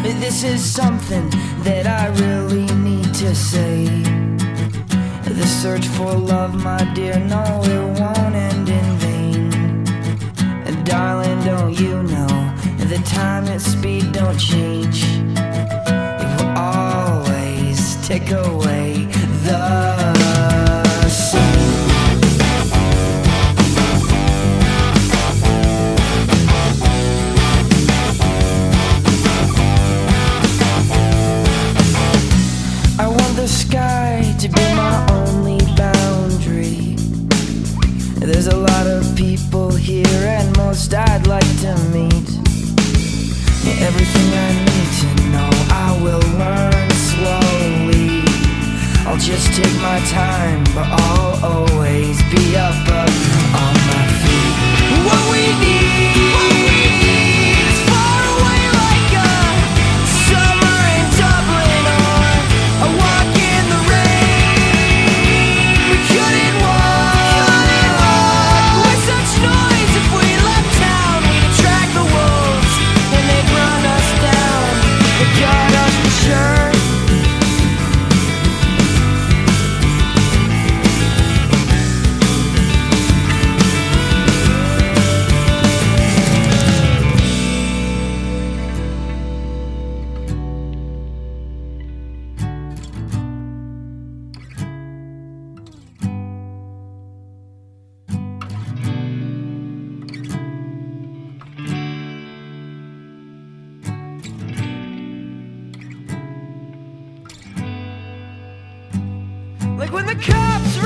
This is something that I really need to say. The search for love, my dear, no, it won't end in vain. And darling, don't you know, the time and speed don't change. It will always take away the same. I want the sky to be my only boundary. There's a lot of people here and most I'd like to meet. Everything I need to know I will learn slowly. I'll just take my time, but I'll always be up on my feet. What we need is far away like a summer in Dublin or a walk in the rain. We couldn't walk with such noise. If we left town, we'd attract the wolves and they'd run us down. They got us for sure. Like when the cops